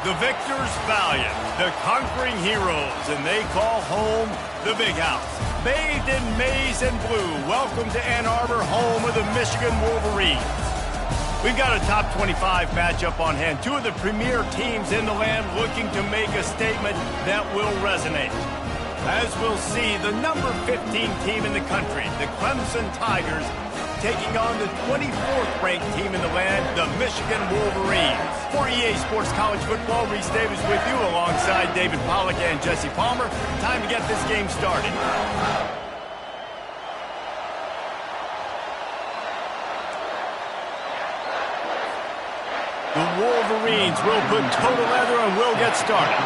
The victors valiant, the conquering heroes, and they call home the Big House. Bathed in maize and blue, welcome to Ann Arbor, home of the Michigan Wolverines. We've got a top 25 matchup on hand. Two of the premier teams in the land looking to make a statement that will resonate. As we'll see, the number 15 team in the country, the Clemson Tigers, taking on the 24th ranked team in the land, the Michigan Wolverines. For EA Sports College Football, Reese Davis with you alongside David Pollack and Jesse Palmer. Time to get this game started. The Wolverines will put total leather and will get started.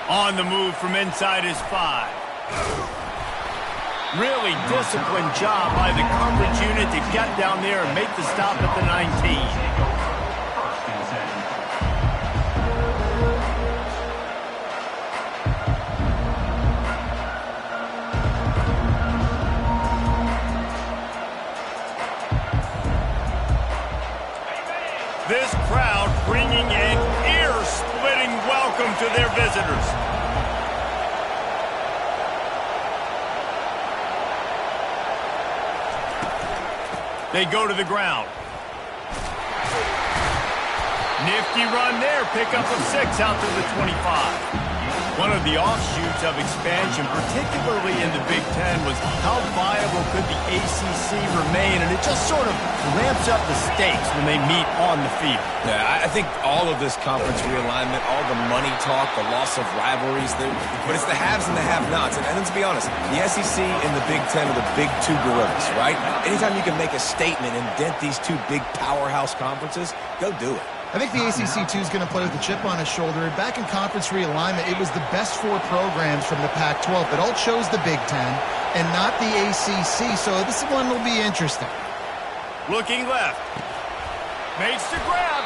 On the move from inside his 5. Really disciplined job by the coverage unit to get down there and make the stop at the 19. This crowd bringing an ear-splitting welcome to their visitors. They go to the ground. Nifty run there, pickup of 6 out to the 25. One of the offshoots of expansion, particularly in the Big Ten, was how viable could the ACC remain, and it just sort of ramps up the stakes when they meet on the field. Yeah, I think all of this conference realignment, all the money talk, the loss of rivalries, but it's the haves and the have-nots. And let's be honest, the SEC and the Big Ten are the big two gorillas, right? Anytime you can make a statement and dent these two big powerhouse conferences, go do it. I think the ACC, too, is going to play with a chip on his shoulder. And back in conference realignment, it was the best 4 programs from the Pac-12 that all chose the Big Ten and not the ACC. So this one will be interesting. Looking left. Makes the grab.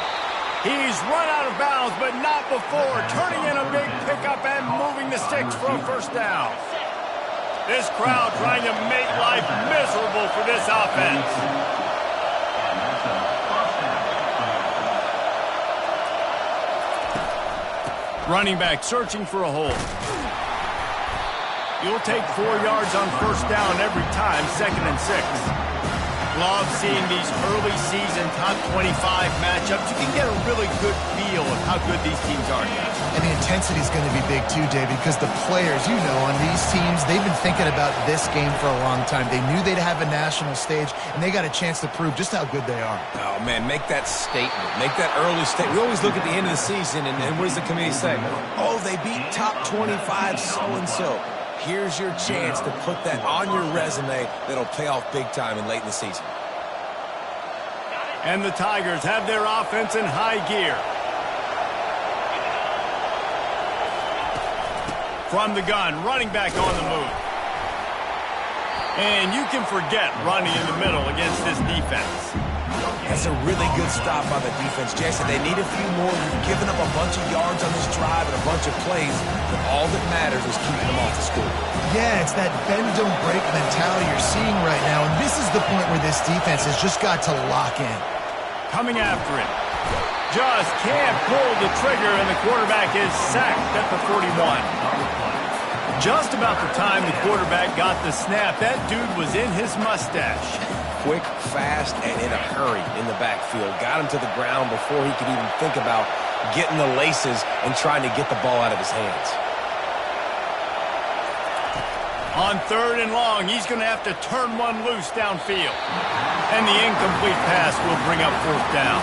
He's run out of bounds, but not before. Turning in a big pickup and moving the sticks for a first down. This crowd trying to make life miserable for this offense. Running back searching for a hole. You'll take 4 yards on first down every time, 2nd and 6. Love seeing these early season top 25 matchups. You can get a really good feel of how good these teams are. And the intensity is going to be big too, David, because the players, you know, on these teams, they've been thinking about this game for a long time. They knew they'd have a national stage, and they got a chance to prove just how good they are. Oh, man, make that statement. Make that early statement. We always look at the end of the season, and what does the committee say? Oh, they beat top 25 so-and-so. Here's your chance to put that on your resume that'll pay off big time and late in the season. And the Tigers have their offense in high gear. From the gun, running back on the move. And you can forget running in the middle against this defense. That's a really good stop by the defense, Jason. They need a few more. You've given up a bunch of yards on this drive and a bunch of plays, but all that matters is keeping them off the score. Yeah, it's that bend, don't break mentality you're seeing right now, and this is the point where this defense has just got to lock in. Coming after it. Just can't pull the trigger, and the quarterback is sacked at the 41. Just about the time the quarterback got the snap, that dude was in his mustache. Quick, fast, and in a hurry in the backfield. Got him to the ground before he could even think about getting the laces and trying to get the ball out of his hands. On 3rd and long, he's going to have to turn one loose downfield. And the incomplete pass will bring up 4th down.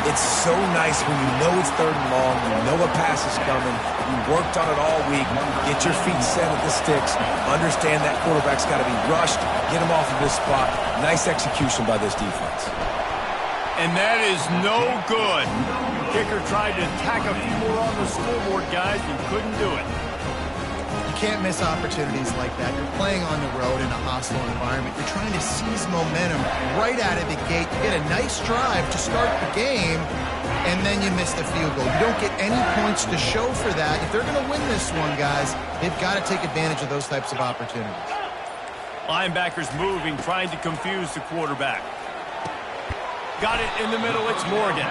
It's so nice when you know it's 3rd and long, you know a pass is coming, you worked on it all week, get your feet set at the sticks, understand that quarterback's got to be rushed, get him off of this spot. Nice execution by this defense. And that is no good. Kicker tried to tack a few more on the scoreboard, guys, and couldn't do it. You can't miss opportunities like that. You're playing on the road in a hostile environment. You're trying to seize momentum right out of the gate. You get a nice drive to start the game, and then you miss the field goal. You don't get any points to show for that. If they're going to win this one, guys, they've got to take advantage of those types of opportunities. Linebackers moving, trying to confuse the quarterback. Got it in the middle, it's Morgan.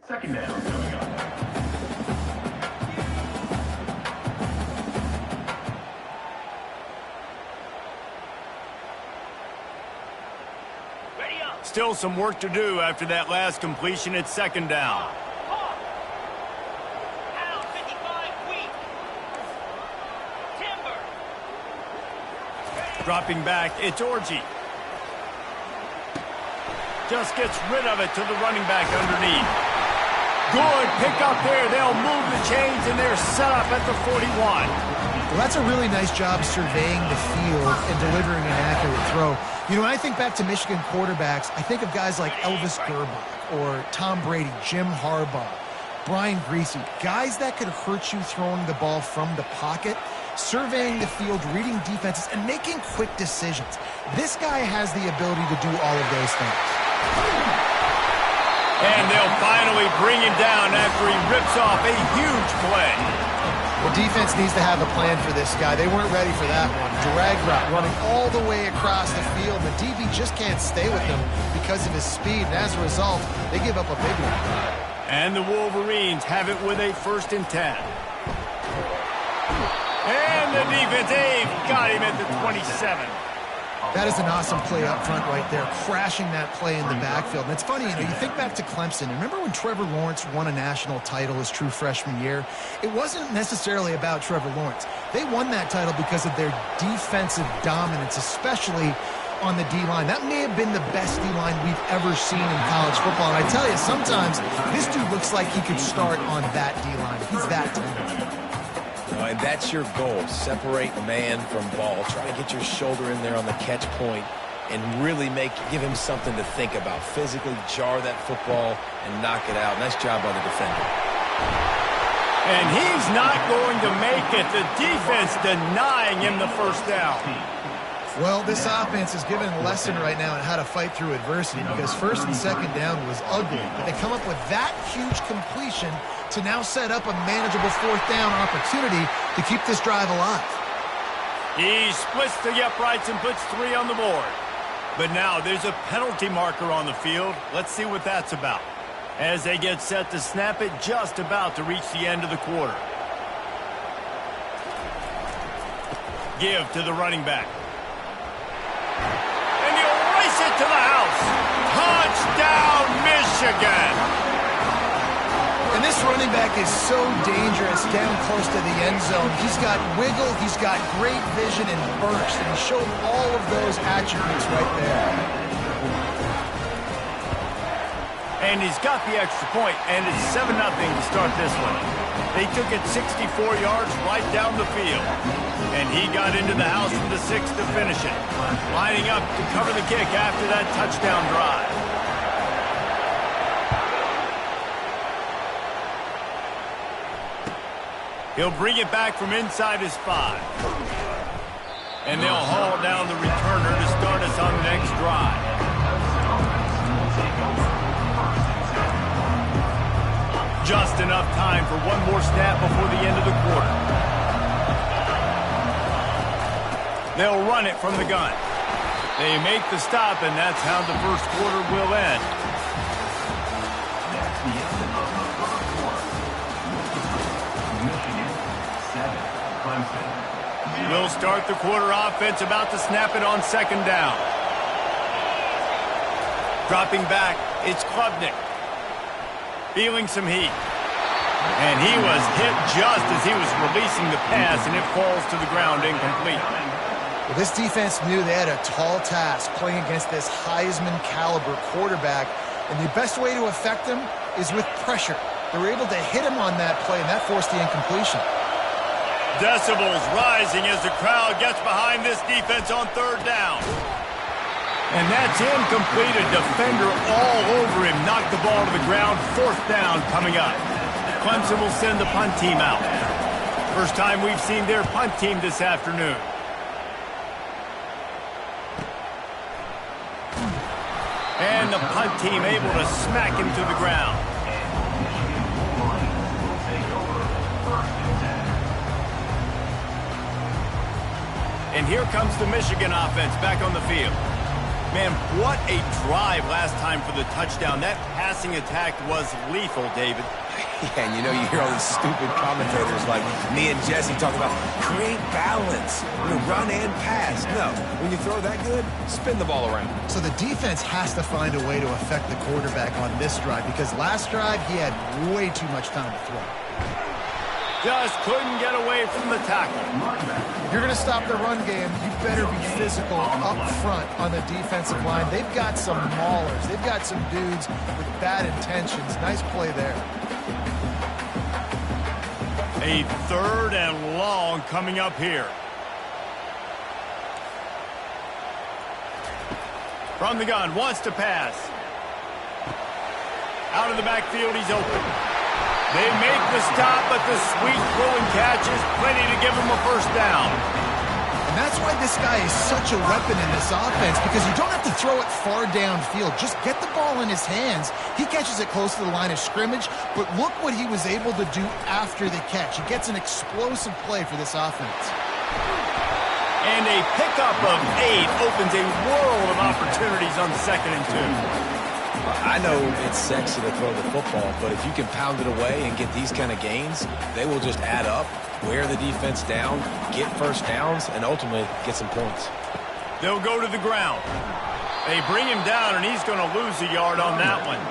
Second down coming up. Still some work to do after that last completion. It's second down. Dropping back, it's Orji. Just gets rid of it to the running back underneath. Good pick up there. They'll move the chains, and they're set up at the 41. Well, that's a really nice job surveying the field and delivering an accurate throw. You know, when I think back to Michigan quarterbacks, I think of guys like Elvis Gerbach or Tom Brady, Jim Harbaugh, Brian Griese, guys that could hurt you throwing the ball from the pocket, surveying the field, reading defenses, and making quick decisions. This guy has the ability to do all of those things. And they'll finally bring him down after he rips off a huge play. The defense needs to have a plan for this guy. They weren't ready for that one. Drag route running all the way across the field. The DB just can't stay with him because of his speed, and as a result, they give up a big one. And the Wolverines have it with a 1st and 10. And the defense, they've got him at the 27. That is an awesome play up front right there, crashing that play in the backfield. And it's funny, you know, you think back to Clemson. Remember when Trevor Lawrence won a national title his true freshman year? It wasn't necessarily about Trevor Lawrence. They won that title because of their defensive dominance, especially on the D-line. That may have been the best D-line we've ever seen in college football. And I tell you, sometimes this dude looks like he could start on that D-line. He's that talented. And that's your goal. Separate man from ball. Try to get your shoulder in there on the catch point and really give him something to think about. Physically jar that football and knock it out. Nice job by the defender. And he's not going to make it. The defense denying him the 1st down. Well, this offense is given a lesson right now on how to fight through adversity because 1st and 2nd down was ugly. But they come up with that huge completion to now set up a manageable 4th down opportunity to keep this drive alive. He splits the uprights and puts 3 on the board. But now there's a penalty marker on the field. Let's see what that's about. As they get set to snap it, just about to reach the end of the quarter. Give to the running back. And he'll race it to the house. Touchdown, Michigan! And this running back is so dangerous down close to the end zone. He's got wiggle, he's got great vision and burst, and he showed all of those attributes right there. And he's got the extra point, and it's 7-0 to start this one. They took it 64 yards right down the field. And he got into the house from the 6 to finish it. Lining up to cover the kick after that touchdown drive. He'll bring it back from inside his 5. And they'll haul down the returner to start us on the next drive. Just enough time for one more snap before the end of the quarter. They'll run it from the gun. They make the stop, and that's how the 1st quarter will end. That's the end of the 1st quarter. Michigan 7, Clemson. We'll start the quarter offense, about to snap it on 2nd down. Dropping back, it's Klubnik. Feeling some heat. And he was hit just as he was releasing the pass, and it falls to the ground incomplete. Well, this defense knew they had a tall task playing against this Heisman caliber quarterback, and the best way to affect him is with pressure. They were able to hit him on that play, and that forced the incompletion. Decibels rising as the crowd gets behind this defense on third down. And that's incomplete. A defender all over him. Knocked the ball to the ground. Fourth down coming up. Clemson will send the punt team out. First time we've seen their punt team this afternoon. And the punt team able to smack him to the ground. And here comes the Michigan offense back on the field. Man, what a drive last time for the touchdown. That passing attack was lethal, David. Yeah, and you hear all these stupid commentators like me and Jesse talking about create balance, run and pass. No, when you throw that good, spin the ball around. So the defense has to find a way to affect the quarterback on this drive, because last drive he had way too much time to throw. Just couldn't get away from the tackle. If you're going to stop the run game, you better be physical up front on the defensive line. They've got some maulers. They've got some dudes with bad intentions. Nice play there. A third and long coming up here. From the gun, wants to pass. Out of the backfield, he's open. They make the stop, but the sweet throw and catch is plenty to give him a first down. And that's why this guy is such a weapon in this offense, because you don't have to throw it far downfield. Just get the ball in his hands. He catches it close to the line of scrimmage, but look what he was able to do after the catch. He gets an explosive play for this offense. And a pickup of 8 opens a world of opportunities on 2nd and 2. I know it's sexy to throw the football, but if you can pound it away and get these kind of gains, they will just add up, wear the defense down, get first downs, and ultimately get some points. They'll go to the ground. They bring him down, and he's going to lose a yard on that one.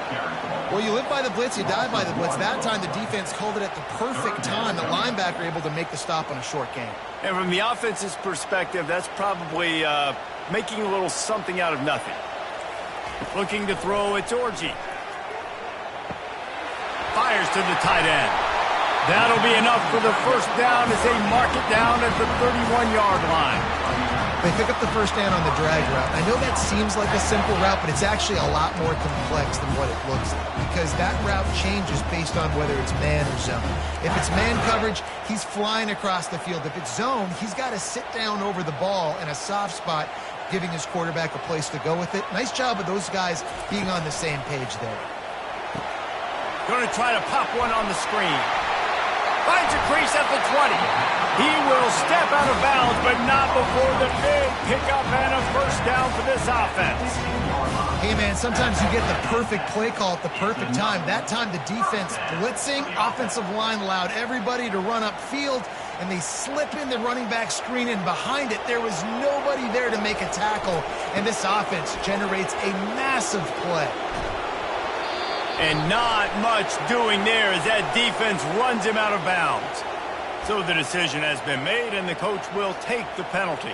Well, you live by the blitz, you die by the blitz. That time the defense called it at the perfect time. The linebacker able to make the stop on a short gain. And from the offense's perspective, that's probably making a little something out of nothing. Looking to throw, it's Orji. Fires to the tight end. That'll be enough for the first down as they mark it down at the 31-yard line. They pick up the first down on the drag route. I know that seems like a simple route, but it's actually a lot more complex than what it looks like, because that route changes based on whether it's man or zone. If it's man coverage, he's flying across the field. If it's zone, he's got to sit down over the ball in a soft spot, giving his quarterback a place to go with it. Nice job of those guys being on the same page there. Going to try to pop one on the screen. Finds a crease at the 20. He will step out of bounds, but not before the big pickup and a first down for this offense. Hey, man, sometimes you get the perfect play call at the perfect time. That time the defense blitzing, offensive line allowed everybody to run upfield, and they slip in the running back screen, and behind it there was nobody there to make a tackle, and this offense generates a massive play. And not much doing there as that defense runs him out of bounds. So the decision has been made, and the coach will take the penalty.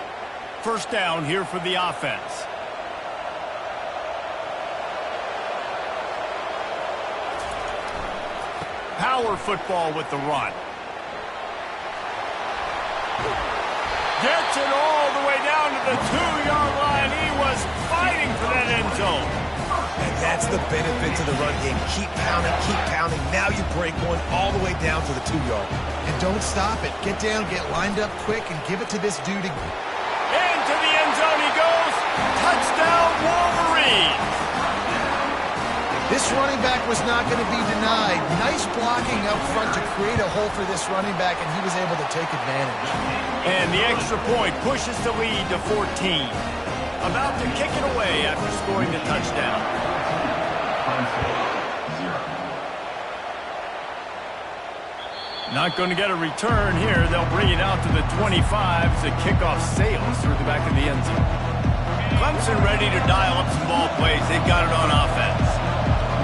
First down here for the offense. Power football with the run. Gets it all the way down to the 2-yard line. He was fighting for that end zone. And that's the benefit to the run game. Keep pounding, keep pounding. Now you break one all the way down to the 2-yard. And don't stop it. Get down, get lined up quick, and give it to this dude. Into the end zone he goes. Touchdown, Wolverine. This running back was not going to be denied. Nice blocking up front to create a hole for this running back, and he was able to take advantage. And the extra point pushes the lead to 14. About to kick it away after scoring the touchdown. Not going to get a return here. They'll bring it out to the 25 as the kickoff sails through the back of the end zone. Clemson ready to dial up some ball plays. They've got it on offense.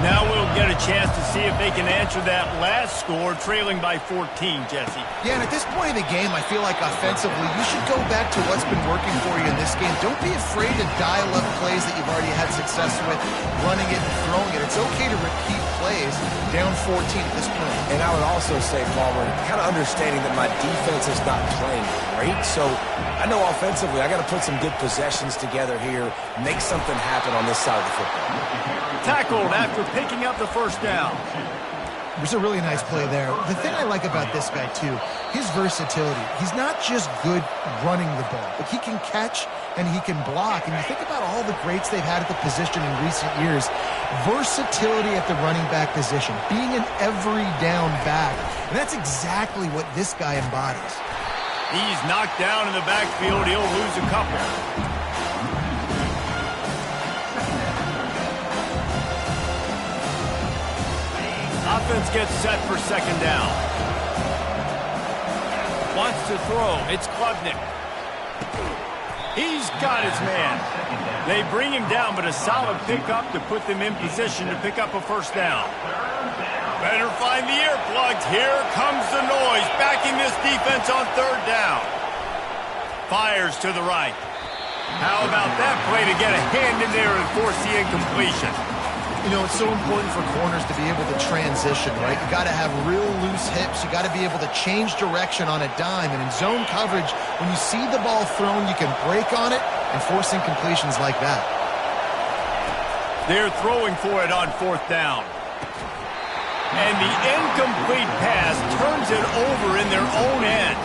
Now we'll get a chance to see if they can answer that last score, trailing by 14, Jesse. Yeah, and at this point in the game, I feel like offensively, you should go back to what's been working for you in this game. Don't be afraid to dial up plays that you've already had success with, running it and throwing it. It's okay to repeat plays down 14 at this point. And I would also say, Palmer, kind of understanding that my defense is not playing great, so I know offensively I got to put some good possessions together here, make something happen on this side of the football. Tackled after picking up the first down. It was a really nice play there. The thing I like about this guy, too, his versatility. He's not just good running the ball, but he can catch and he can block. And you think about all the greats they've had at the position in recent years. Versatility at the running back position, being an every down back. And that's exactly what this guy embodies. He's knocked down in the backfield. He'll lose a couple. Offense gets set for second down. Wants to throw. It's Klubnik. He's got his man. They bring him down, but a solid pickup to put them in position to pick up a first down. Better find the earplugs. Here comes the noise, backing this defense on third down. Fires to the right. How about that play to get a hand in there and force the incompletion? You know, it's so important for corners to be able to transition, right? You got to have real loose hips. You got to be able to change direction on a dime. And in zone coverage, when you see the ball thrown, you can break on it and force incompletions like that. They're throwing for it on fourth down. And the incomplete pass turns it over in their own end.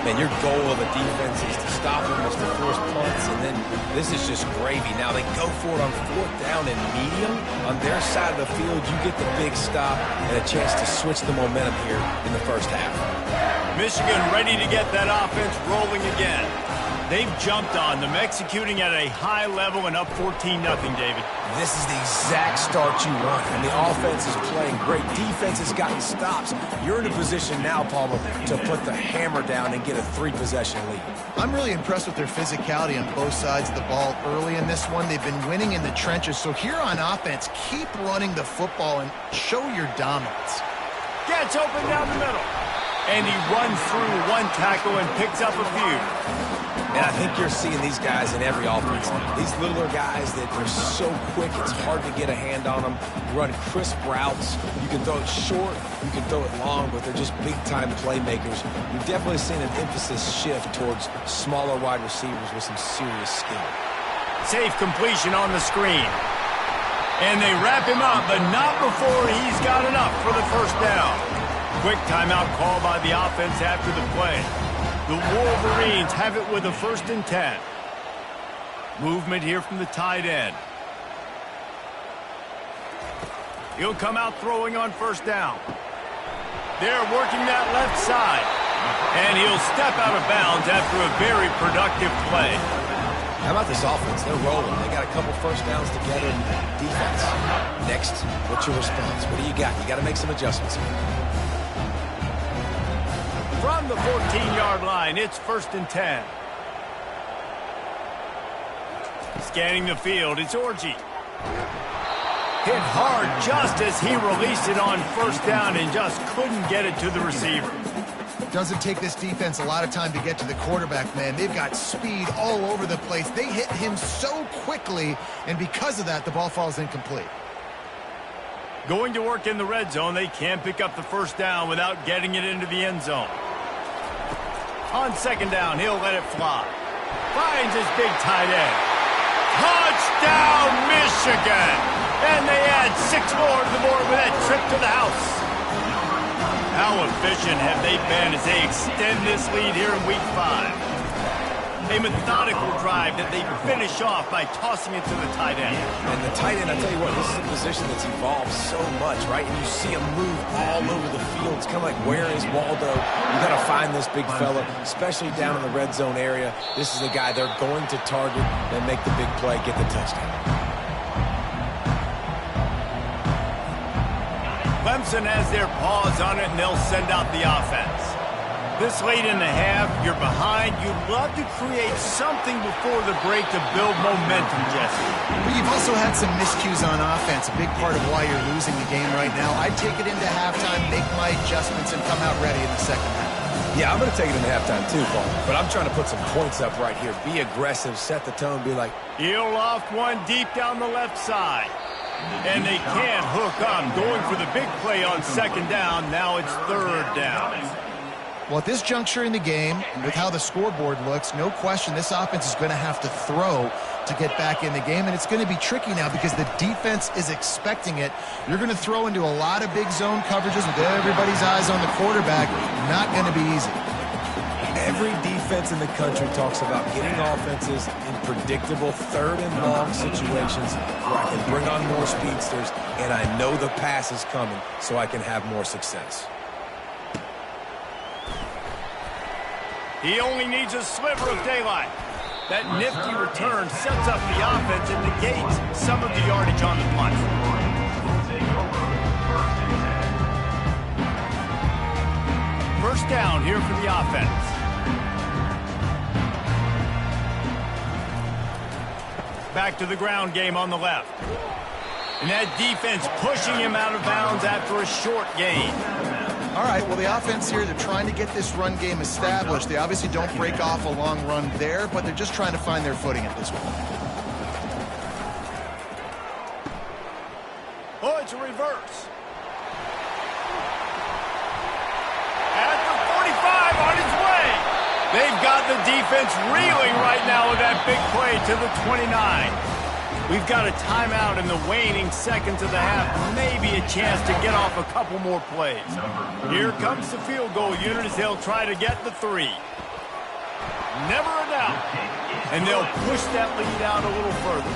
Man, your goal of a defense is to stop them, is to force punts, and then this is just gravy. Now they go for it on fourth down and medium. On their side of the field, you get the big stop and a chance to switch the momentum here in the first half. Michigan ready to get that offense rolling again. They've jumped on them, executing at a high level and up 14-0, David. This is the exact start you want, and the offense is playing great. Defense has gotten stops. You're in a position now, Palmer, to put the hammer down and get a 3-possession lead. I'm really impressed with their physicality on both sides of the ball early in this one. They've been winning in the trenches. So here on offense, keep running the football and show your dominance. Gets open down the middle. And he runs through one tackle and picks up a few. And I think you're seeing these guys in every offense. These littler guys that are so quick, it's hard to get a hand on them. Run crisp routes. You can throw it short, you can throw it long, but they're just big-time playmakers. You've definitely seen an emphasis shift towards smaller wide receivers with some serious skill. Safe completion on the screen. And they wrap him up, but not before he's got enough for the first down. Quick timeout call by the offense after the play. The Wolverines have it with a 1st and 10. Movement here from the tight end. He'll come out throwing on first down. They're working that left side. And he'll step out of bounds after a very productive play. How about this offense? They're rolling. They got a couple first downs together. Defense. Next, what's your response? What do you got? You got to make some adjustments here. From the 14-yard line, it's 1st and 10. Scanning the field, it's Orji. Hit hard just as he released it on first down and just couldn't get it to the receiver. Doesn't take this defense a lot of time to get to the quarterback, man. They've got speed all over the place. They hit him so quickly, and because of that, the ball falls incomplete. Going to work in the red zone, they can't pick up the first down without getting it into the end zone. On second down, he'll let it fly. Finds his big tight end. Touchdown, Michigan! And they add 6 more to the board with that trip to the house. How efficient have they been as they extend this lead here in Week 5? A methodical drive that they finish off by tossing it to the tight end. And the tight end, I tell you what, this is a position that's evolved so much, right? And you see him move all over the field. It's kind of like, where is Waldo? You got to find this big fella, especially down in the red zone area. This is the guy they're going to target and make the big play, get the touchdown. Clemson has their paws on it, and they'll send out the offense. This late in the half, you're behind. You'd love to create something before the break to build momentum, Jesse. But you've also had some miscues on offense, a big part of why you're losing the game right now. I'd take it into halftime, make my adjustments, and come out ready in the second half. Yeah, I'm going to take it into halftime too, Paul. But I'm trying to put some points up right here. Be aggressive, set the tone, be like... He'll loft one deep down the left side. And they can't hook up. Going for the big play on second down. Now it's third down. Well, at this juncture in the game, with how the scoreboard looks, no question this offense is going to have to throw to get back in the game, and it's going to be tricky now because the defense is expecting it. You're going to throw into a lot of big zone coverages with everybody's eyes on the quarterback. Not going to be easy. Every defense in the country talks about getting offenses in predictable third and long situations where I can bring on more speedsters, and I know the pass is coming so I can have more success. He only needs a sliver of daylight. That nifty return sets up the offense and negates some of the yardage on the punt. First down here for the offense. Back to the ground game on the left. And that defense pushing him out of bounds after a short gain. All right, well, the offense here, they're trying to get this run game established. They obviously don't break off a long run there, but they're just trying to find their footing at this point. Oh, it's a reverse. At the 45 on his way. They've got the defense reeling right now with that big play to the 29. We've got a timeout in the waning seconds of the half. Maybe a chance to get off a couple more plays. Here comes the field goal unit as they'll try to get the 3. Never a doubt. And they'll push that lead out a little further.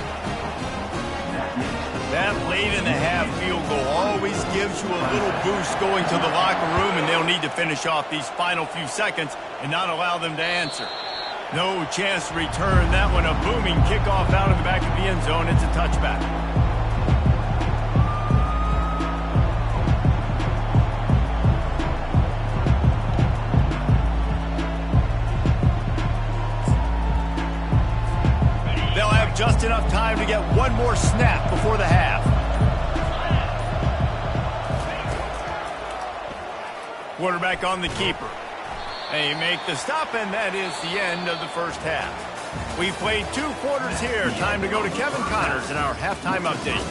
That late in the half field goal always gives you a little boost going to the locker room, and they'll need to finish off these final few seconds and not allow them to answer. No chance to return that one. A booming kickoff out of the back of the end zone. It's a touchback. They'll have just enough time to get one more snap before the half. Quarterback on the keeper. They make the stop, and that is the end of the first half. We've played 2 quarters here. Time to go to Kevin Connors in our halftime update.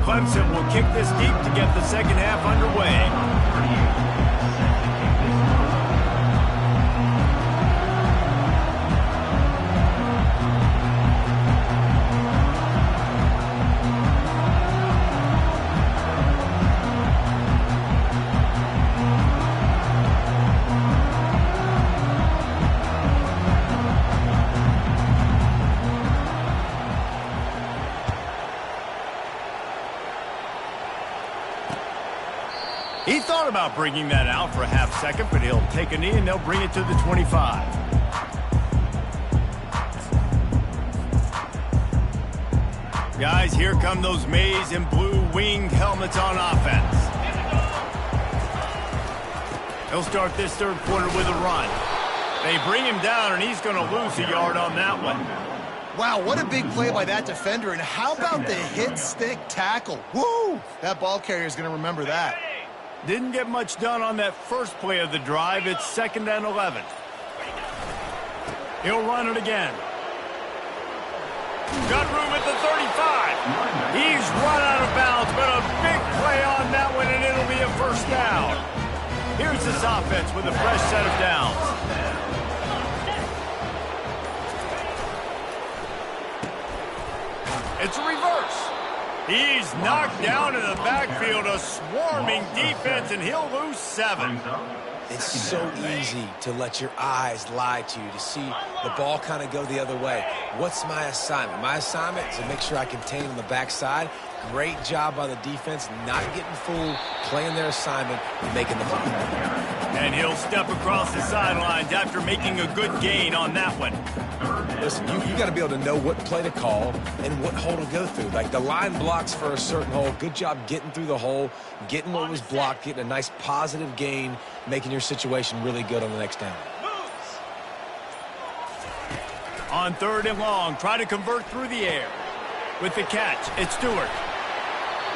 Clemson will kick this deep to get the second half underway. He thought about bringing that out for a half second, but he'll take a knee and they'll bring it to the 25. Guys, here come those maize and blue winged helmets on offense. He'll start this third quarter with a run. They bring him down, and he's going to lose a yard on that one. Wow, what a big play by that defender. And how about the hit stick tackle? Woo! That ball carrier is going to remember that. Didn't get much done on that first play of the drive. It's 2nd and 11. He'll run it again. Got room at the 35. He's run out of bounds, but a big play on that one, and it'll be a first down. Here's this offense with a fresh set of downs. It's a reverse. He's knocked down in the backfield, a swarming defense, and he'll lose 7. It's so easy to let your eyes lie to you, to see the ball kind of go the other way. What's my assignment? My assignment is to make sure I contain on the backside Great job by the defense, not getting fooled, playing their assignment, and making the play. And he'll step across the sidelines after making a good gain on that one. Listen, you got to be able to know what play to call and what hole to go through. Like the line blocks for a certain hole. Good job getting through the hole, getting what was blocked, getting a nice positive gain, making your situation really good on the next down. On 3rd and long, try to convert through the air. With the catch, it's Stewart.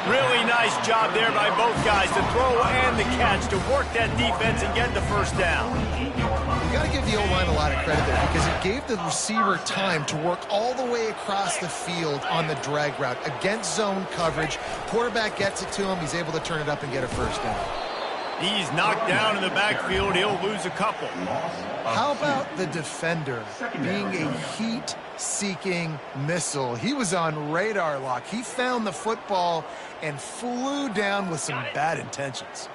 Really nice job there by both guys to throw and the catch to work that defense and get the first down. You got to give the O-line a lot of credit there because it gave the receiver time to work all the way across the field on the drag route against zone coverage. Quarterback gets it to him. He's able to turn it up and get a first down. He's knocked down in the backfield. He'll lose a couple. How about the defender being a heat-seeking missile? He was on radar lock. He found the football and flew down with some bad intentions.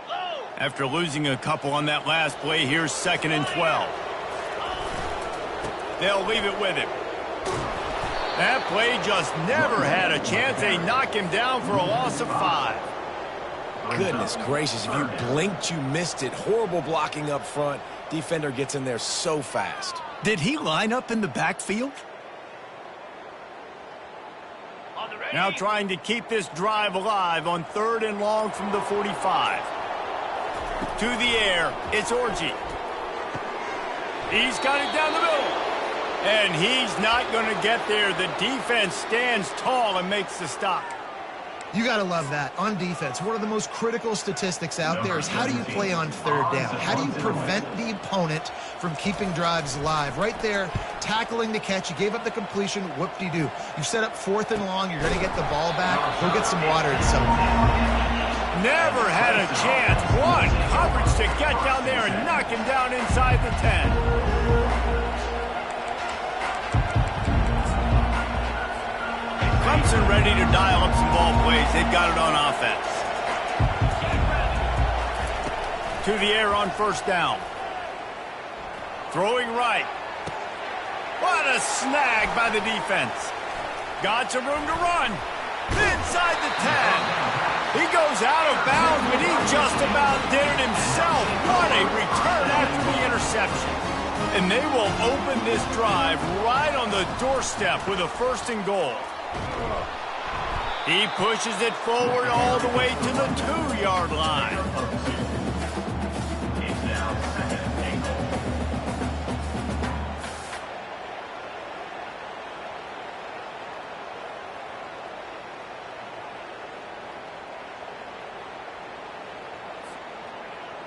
After losing a couple on that last play, here's 2nd and 12. They'll leave it with him. That play just never had a chance. They knock him down for a loss of 5. Goodness gracious, if you blinked, you missed it. Horrible blocking up front. Defender gets in there so fast. Did he line up in the backfield? Now trying to keep this drive alive on 3rd and long from the 45. To the air, it's Orji. He's got it down the middle. And he's not going to get there. The defense stands tall and makes the stop. You got to love that. On defense, one of the most critical statistics out there is how do you play on 3rd down? How do you prevent the opponent from keeping drives alive? Right there, tackling the catch. You gave up the completion. Whoop-de-doo. You set up 4th and long. You're going to get the ball back. Go get some water and something. Never had a chance. One coverage to get down there and knock him down inside the 10. Clemson ready to dial up some ball plays. They've got it on offense. To the air on 1st down. Throwing right. What a snag by the defense. Got some room to run. Inside the 10. He goes out of bounds, but he just about did it himself. What a return after the interception. And they will open this drive right on the doorstep with a 1st and goal. He pushes it forward all the way to the 2-yard line. It's now 2nd and goal.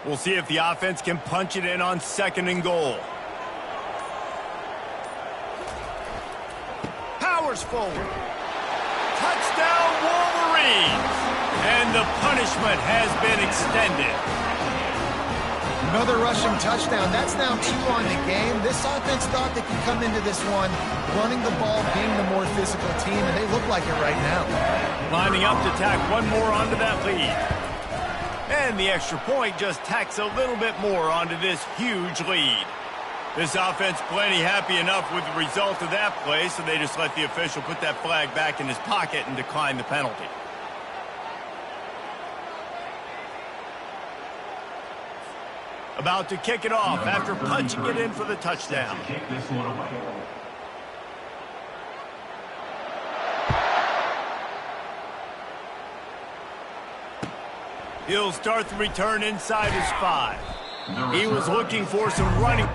We'll see if the offense can punch it in on 2nd and goal. Powers forward. Touchdown, Wolverines! And the punishment has been extended. Another rushing touchdown. That's now 2 on the game. This offense thought they could come into this one running the ball, being the more physical team, and they look like it right now. Lining up to tack one more onto that lead. And the extra point just tacks a little bit more onto this huge lead. This offense plenty happy enough with the result of that play, so they just let the official put that flag back in his pocket and decline the penalty. About to kick it off after punching it in for the touchdown. Kick this one away. He'll start the return inside his 5. He was looking for some running.